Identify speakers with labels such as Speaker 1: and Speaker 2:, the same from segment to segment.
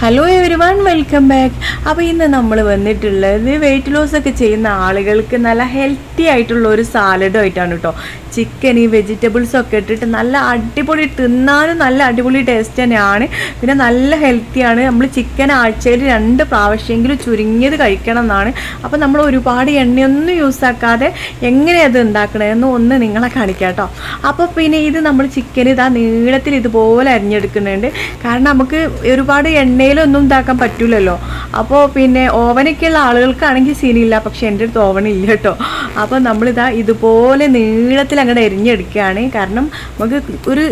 Speaker 1: Hello everyone, welcome back. അപ്പോൾ ഇന്ന് നമ്മൾ വന്നിട്ടുള്ളത് വെയിറ്റ് ലോസ് ഒക്കെ ചെയ്യുന്ന ആളുകൾക്ക് നല്ല ഹെൽത്തി ആയിട്ടുള്ള ഒരു സാലഡുമായിട്ടാണ് കേട്ടോ. ചിക്കന് വെജിറ്റബിൾസൊക്കെ ഇട്ടിട്ട് നല്ല അടിപൊളി, തിന്നാനും നല്ല അടിപൊളി ടേസ്റ്റ് തന്നെയാണ്. പിന്നെ നല്ല ഹെൽത്തിയാണ്. നമ്മൾ ചിക്കൻ ആഴ്ചയിൽ 2 പ്രാവശ്യമെങ്കിലും ചുരുങ്ങിയത് കഴിക്കണം എന്നാണ്. അപ്പോൾ നമ്മൾ ഒരുപാട് എണ്ണയൊന്നും യൂസ് ആക്കാതെ എങ്ങനെയാണ് അത് ഉണ്ടാക്കണമെന്ന് ഒന്ന് നിങ്ങളെ കാണിക്കാം കേട്ടോ. അപ്പോൾ പിന്നെ ഇത് നമ്മൾ ചിക്കൻ ഇതാ നീളത്തിൽ ഇതുപോലെ അരിഞ്ഞെടുക്കുന്നുണ്ട്. കാരണം നമുക്ക് ഒരുപാട് എണ്ണയിലൊന്നും ഇതാക്കാൻ പറ്റില്ലല്ലോ. അപ്പോൾ പിന്നെ ഓവനൊക്കെയുള്ള ആളുകൾക്കാണെങ്കിൽ സീനില്ല, പക്ഷേ എൻ്റെ അടുത്ത് ഓവൻ ഇല്ല കേട്ടോ. അപ്പോൾ നമ്മളിതാ ഇതുപോലെ നീളത്തിൽ അങ്ങോട്ട് എരിഞ്ഞെടുക്കുകയാണ്. കാരണം നമുക്ക് ഒരു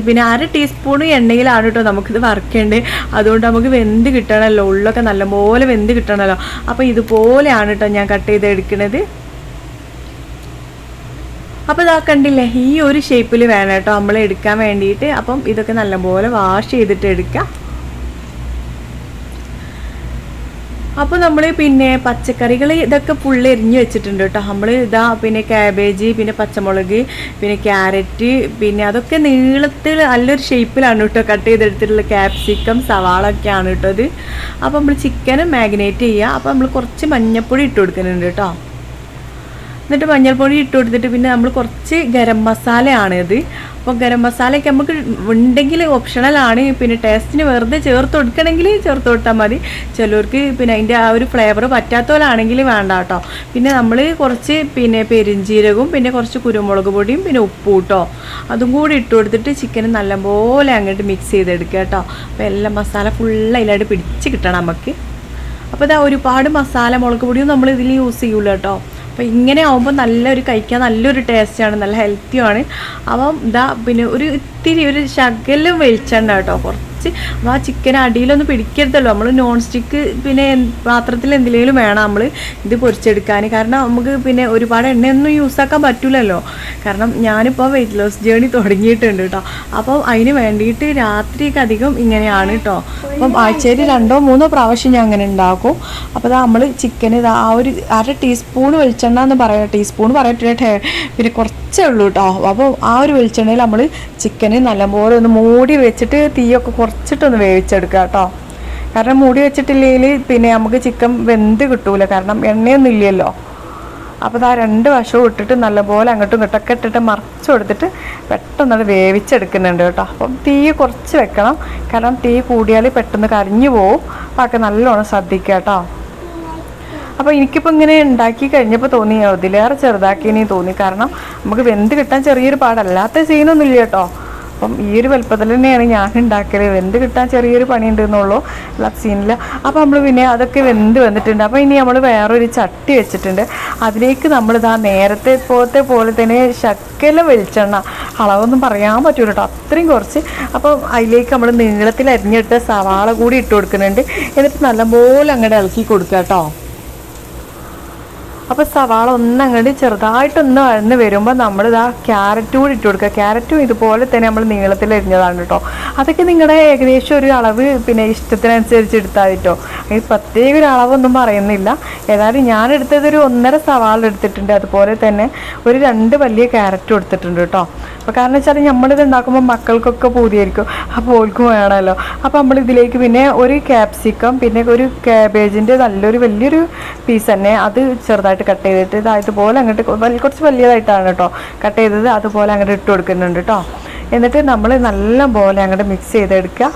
Speaker 1: പിന്നെ 1/2 ടീസ്പൂൺ എണ്ണയിലാണ് കേട്ടോ നമുക്കിത് വറുക്കേണ്ടത്. അതുകൊണ്ട് നമുക്ക് വെന്ത് കിട്ടണമല്ലോ, ഉള്ളൊക്കെ നല്ലപോലെ വെന്ത് കിട്ടണമല്ലോ. അപ്പോൾ ഇതുപോലെയാണ് കേട്ടോ ഞാൻ കട്ട് ചെയ്ത് എടുക്കുന്നത്. അപ്പോൾ ഇതാ കണ്ടില്ലേ, ഈ ഒരു ഷേപ്പിൽ വേണം കേട്ടോ നമ്മൾ എടുക്കാൻ വേണ്ടിയിട്ട്. അപ്പം ഇതൊക്കെ നല്ലപോലെ വാഷ് ചെയ്തിട്ട് എടുക്കാം. അപ്പോൾ നമ്മൾ പിന്നെ പച്ചക്കറികൾ ഇതൊക്കെ ഫുള്ള് എരിഞ്ഞ് വെച്ചിട്ടുണ്ട് കേട്ടോ. നമ്മൾ ഇതാ പിന്നെ ക്യാബേജ്, പിന്നെ പച്ചമുളക്, പിന്നെ ക്യാരറ്റ്, പിന്നെ അതൊക്കെ നീളത്തിൽ നല്ലൊരു ഷേപ്പിലാണ് കേട്ടോ കട്ട് ചെയ്തെടുത്തിട്ടുള്ള. ക്യാപ്സിക്കം, സവാള ഒക്കെയാണ് കേട്ടോ ഇത്. അപ്പോൾ നമ്മൾ ചിക്കന് മാഗ്നേറ്റ് ചെയ്യുക. അപ്പോൾ നമ്മൾ കുറച്ച് മഞ്ഞൾപ്പൊടി ഇട്ട് കൊടുക്കുന്നുണ്ട് കേട്ടോ. എന്നിട്ട് മഞ്ഞൾപ്പൊടി ഇട്ട് കൊടുത്തിട്ട് പിന്നെ നമ്മൾ കുറച്ച് ഗരം മസാലയാണ് ഇത്. അപ്പോൾ ഗരം മസാലയൊക്കെ നമുക്ക് ഉണ്ടെങ്കിൽ ഓപ്ഷണലാണ്. പിന്നെ ടേസ്റ്റിന് വെറുതെ ചേർത്ത് കൊടുക്കണമെങ്കിൽ ചേർത്ത് കൊടുത്താൽ മതി. ചിലർക്ക് പിന്നെ അതിൻ്റെ ആ ഒരു ഫ്ലേവർ പറ്റാത്തവരാണെങ്കിൽ വേണ്ട കേട്ടോ. പിന്നെ നമ്മൾ കുറച്ച് പിന്നെ പെരിഞ്ചീരകവും, പിന്നെ കുറച്ച് കുരുമുളക് പൊടിയും, പിന്നെ ഉപ്പും കേട്ടോ, അതും കൂടി ഇട്ട് കൊടുത്തിട്ട് ചിക്കൻ നല്ലപോലെ അങ്ങോട്ട് മിക്സ് ചെയ്തെടുക്കുക കേട്ടോ. അപ്പോൾ എല്ലാം മസാല ഫുള്ള് അതിലായിട്ട് പിടിച്ച് കിട്ടണം നമുക്ക്. അപ്പോൾ ഇതാ ഒരുപാട് മസാല മുളക് പൊടിയും നമ്മൾ ഇതിൽ യൂസ് ചെയ്യൂല കേട്ടോ. അപ്പോൾ ഇങ്ങനെ ആകുമ്പോൾ നല്ലൊരു കഴിക്കാൻ നല്ലൊരു ടേസ്റ്റാണ്, നല്ല ഹെൽത്തിയാണ്. അപ്പം ഇതാ പിന്നെ ഒരു ഇത്തിരി ഒരു ശകലം വെളിച്ചെണ്ണ കേട്ടോ, കുറച്ച്. അപ്പോൾ ആ ചിക്കൻ അടിയിലൊന്നും പിടിക്കരുതല്ലോ. നമ്മൾ നോൺ സ്റ്റിക്ക് പിന്നെ പാത്രത്തിൽ എന്തെങ്കിലും വേണം നമ്മൾ ഇത് പൊരിച്ചെടുക്കാൻ. കാരണം നമുക്ക് പിന്നെ ഒരുപാട് എണ്ണയൊന്നും യൂസാക്കാൻ പറ്റില്ലല്ലോ. കാരണം ഞാനിപ്പോൾ വെയിറ്റ് ലോസ് ജേണി തുടങ്ങിയിട്ടുണ്ട് കേട്ടോ. അപ്പം അതിന് വേണ്ടിയിട്ട് രാത്രിയൊക്കെ അധികം ഇങ്ങനെയാണ് കേട്ടോ. അപ്പം ആഴ്ചയിൽ 2-3 പ്രാവശ്യം ഞാൻ അങ്ങനെ ഉണ്ടാക്കും. അപ്പോൾ ഇതാ നമ്മൾ ചിക്കന് ഇതാ ആ ഒരു 1/2 ടീസ്പൂൺ വെളിച്ചെണ്ണ എന്ന് പറയാം, ടീസ്പൂൺ പറയട്ടെ, പിന്നെ കുറച്ചേ ഉള്ളൂ കേട്ടോ. അപ്പോൾ ആ ഒരു വെളിച്ചെണ്ണയിൽ നമ്മൾ ചിക്കന് നല്ലപോലെ ഒന്ന് മൂടി വെച്ചിട്ട് തീയൊക്കെ കുറച്ചിട്ടൊന്ന് വേവിച്ചെടുക്കുക കേട്ടോ. കാരണം മൂടി വെച്ചിട്ടില്ലെങ്കിൽ പിന്നെ നമുക്ക് ചിക്കൻ വെന്ത് കിട്ടൂല, കാരണം എണ്ണയൊന്നും ഇല്ലല്ലോ. അപ്പോൾ ആ 2 വശവും ഇട്ടിട്ട് നല്ലപോലെ അങ്ങോട്ടും ഇങ്ങോട്ടൊക്കെ ഇട്ടിട്ട് മറിച്ച് കൊടുത്തിട്ട് പെട്ടെന്നത് വേവിച്ചെടുക്കുന്നുണ്ട് കേട്ടോ. അപ്പം തീ കുറച്ച് വെക്കണം, കാരണം തീ കൂടിയാൽ പെട്ടെന്ന് കരിഞ്ഞു പോവും. അപ്പോൾ ഒക്കെ നല്ലോണം ശ്രദ്ധിക്കുക കേട്ടോ. അപ്പോൾ എനിക്കിപ്പോൾ ഇങ്ങനെ ഉണ്ടാക്കി കഴിഞ്ഞപ്പോൾ തോന്നി അതിലേറെ ചെറുതാക്കിയേ തോന്നി. കാരണം നമുക്ക് വെന്ത് കിട്ടാൻ ചെറിയൊരു പാടല്ലാത്ത സീനൊന്നുമില്ല കേട്ടോ. അപ്പം ഈ ഒരു വലുപ്പത്തിൽ തന്നെയാണ് ഞാൻ ഉണ്ടാക്കല്. വെന്ത് കിട്ടാൻ ചെറിയൊരു പണി ഉണ്ടെന്നുള്ളൂ, അല്ലാത്ത സീനില്ല. അപ്പോൾ നമ്മൾ പിന്നെ അതൊക്കെ വെന്ത് വന്നിട്ടുണ്ട്. അപ്പോൾ ഇനി നമ്മൾ വേറൊരു ചട്ടി വെച്ചിട്ടുണ്ട്. അതിലേക്ക് നമ്മളിതാ നേരത്തെ പോലെ തന്നെ ശകലം വെളിച്ചെണ്ണ, അളവൊന്നും പറയാൻ പറ്റൂല കേട്ടോ, അത്രയും കുറച്ച്. അപ്പം അതിലേക്ക് നമ്മൾ നീളത്തിൽ അരിഞ്ഞിട്ട് സവാള കൂടി ഇട്ട് കൊടുക്കുന്നുണ്ട്. എന്നിട്ട് നല്ലപോലെ അങ്ങോട്ട് ഇളക്കി കൊടുക്കുക കേട്ടോ. അപ്പോൾ സവാള ഒന്നങ്ങോട്ട് ചെറുതായിട്ടൊന്ന് വഴന്ന് വരുമ്പോൾ നമ്മളിതാ ക്യാരറ്റ് കൂടി ഇട്ട് കൊടുക്കുക. ക്യാരറ്റും ഇതുപോലെ തന്നെ നമ്മൾ നീളത്തിൽ അരിഞ്ഞതാണ് കേട്ടോ. അതൊക്കെ നിങ്ങളുടെ ഏകദേശം ഒരു അളവ് പിന്നെ ഇഷ്ടത്തിനനുസരിച്ച് എടുത്താൽ കേട്ടോ. ഈ പ്രത്യേക ഒരു അളവൊന്നും പറയുന്നില്ല. ഏതായാലും ഞാൻ എടുത്തതൊരു 1.5 സവാള എടുത്തിട്ടുണ്ട്. അതുപോലെ തന്നെ ഒരു 2 വലിയ ക്യാരറ്റും എടുത്തിട്ടുണ്ട് കേട്ടോ. അപ്പോൾ കാരണം വെച്ചാൽ നമ്മളിത് ഉണ്ടാക്കുമ്പോൾ മക്കൾക്കൊക്കെ പൂതിയായിരിക്കും, അപ്പോൾ ഓൾക്കും വേണമല്ലോ. അപ്പോൾ നമ്മളിതിലേക്ക് പിന്നെ ഒരു ക്യാപ്സിക്കം, പിന്നെ ഒരു ക്യാബേജിൻ്റെ നല്ലൊരു വലിയൊരു പീസ് തന്നെ അത് ചെറുതായിട്ട് കട്ട് ചെയ്തിട്ട് ഇതുപോലെ അങ്ങോട്ട് കുറച്ച് വലിയതായിട്ടാണ് കേട്ടോ കട്ട് ചെയ്തത്, അതുപോലെ അങ്ങോട്ട് ഇട്ട് കൊടുക്കുന്നുണ്ട് കേട്ടോ. എന്നിട്ട് നമ്മൾ നല്ല പോലെ അങ്ങോട്ട് മിക്സ് ചെയ്തെടുക്കുക.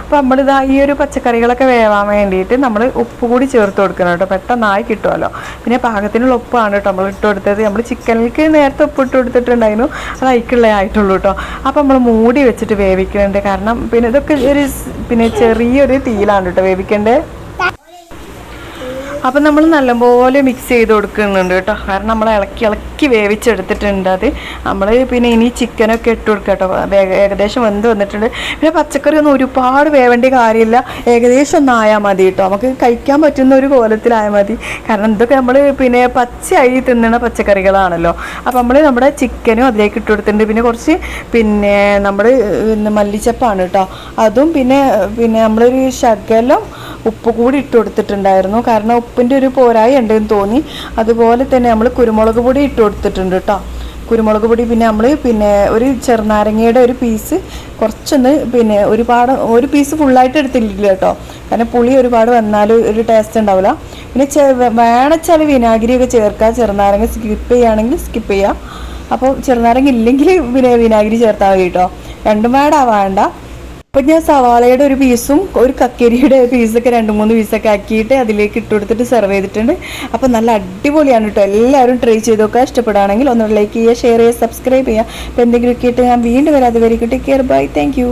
Speaker 1: അപ്പോൾ നമ്മളിതാ ഈ ഒരു പച്ചക്കറികളൊക്കെ വേവാൻ വേണ്ടിയിട്ട് നമ്മൾ ഉപ്പ് കൂടി ചേർത്ത് കൊടുക്കണം കേട്ടോ, പെട്ടെന്നായി കിട്ടുമല്ലോ. പിന്നെ പാകത്തിനുള്ള ഉപ്പാണ് കേട്ടോ നമ്മൾ ഇട്ട് കൊടുത്തത്. നമ്മൾ ചിക്കനിലേക്ക് നേരത്തെ ഉപ്പ് ഇട്ട് കൊടുത്തിട്ടുണ്ടായിരുന്നു, അത് അതിക്കുള്ള ആയിട്ടുള്ളൂ കേട്ടോ. അപ്പോൾ നമ്മൾ മൂടി വെച്ചിട്ട് വേവിക്കുന്നുണ്ട്. കാരണം പിന്നെ ഇതൊക്കെ ഒരു പിന്നെ ചെറിയൊരു തീയിലാണ് കേട്ടോ വേവിക്കേണ്ടത്. അപ്പം നമ്മൾ നല്ലപോലെ മിക്സ് ചെയ്ത് കൊടുക്കുന്നുണ്ട് കേട്ടോ. കാരണം നമ്മൾ ഇളക്കി വേവിച്ചെടുത്തിട്ടുണ്ട്. അത് നമ്മൾ പിന്നെ ഇനി ചിക്കനൊക്കെ ഇട്ട് കൊടുക്കുക കേട്ടോ. ഏകദേശം വെന്ത് വന്നിട്ടുണ്ട്. പിന്നെ പച്ചക്കറി ഒന്നും ഒരുപാട് വേവേണ്ട കാര്യമില്ല, ഏകദേശം ഒന്നായാൽ മതി കേട്ടോ. നമുക്ക് കഴിക്കാൻ പറ്റുന്ന ഒരു കോലത്തിലായാൽ മതി. കാരണം ഇതൊക്കെ നമ്മൾ പിന്നെ പച്ചയായി തിന്നണ പച്ചക്കറികളാണല്ലോ. അപ്പോൾ നമ്മൾ നമ്മുടെ ചിക്കനും അതിലേക്ക് ഇട്ട് കൊടുത്തിട്ടുണ്ട്. പിന്നെ കുറച്ച് പിന്നെ നമ്മൾ മല്ലിച്ചപ്പാണ് കേട്ടോ, അതും പിന്നെ നമ്മളൊരു ശകലം ഉപ്പ് കൂടി ഇട്ട് കൊടുത്തിട്ടുണ്ടായിരുന്നു. കാരണം ഉപ്പിൻ്റെ ഒരു പോരായി ഉണ്ടെന്ന് തോന്നി. അതുപോലെ തന്നെ നമ്മൾ കുരുമുളക് പൊടി ഇട്ട് കൊടുത്തിട്ടുണ്ട് കേട്ടോ. കുരുമുളക് പൊടി, പിന്നെ നമ്മൾ പിന്നെ ഒരു ചെറുനാരങ്ങയുടെ ഒരു പീസ് കുറച്ചൊന്ന് പിന്നെ ഒരു പീസ് ഫുള്ളായിട്ട് എടുത്തിട്ടില്ല കേട്ടോ, കാരണം പുളി ഒരുപാട് വന്നാൽ ഒരു ടേസ്റ്റ് ഉണ്ടാവില്ല. പിന്നെ വേണച്ചാൽ വിനാഗിരിയൊക്കെ ചേർക്കുക, ചെറുനാരങ്ങ സ്കിപ്പ് ചെയ്യുകയാണെങ്കിൽ സ്കിപ്പ് ചെയ്യുക. അപ്പോൾ ചെറുനാരങ്ങ ഇല്ലെങ്കിൽ പിന്നെ വിനാഗിരി ചേർത്താൽ മതി കേട്ടോ, രണ്ടും വേണ്ട. അപ്പോൾ ഞാൻ സവാളയുടെ ഒരു പീസും ഒരു കക്കരിയുടെ പീസൊക്കെ 2-3 പീസൊക്കെ ആക്കിയിട്ട് അതിലേക്ക് ഇട്ട് കൊടുത്തിട്ട് സെർവ് ചെയ്തിട്ടുണ്ട്. അപ്പോൾ നല്ല അടിപൊളിയാണ് കേട്ടോ, എല്ലാവരും ട്രൈ ചെയ്ത് നോക്കുക. ഇഷ്ടപ്പെടുകയാണെങ്കിൽ ഒന്ന് ലൈക്ക് ചെയ്യുക, ഷെയർ ചെയ്യുക, സബ്സ്ക്രൈബ് ചെയ്യുക. അപ്പോൾ എന്തെങ്കിലുമൊക്കെ ആയിട്ട് ഞാൻ വീണ്ടും വരാതെ വരെ. Take care, bye, thank U.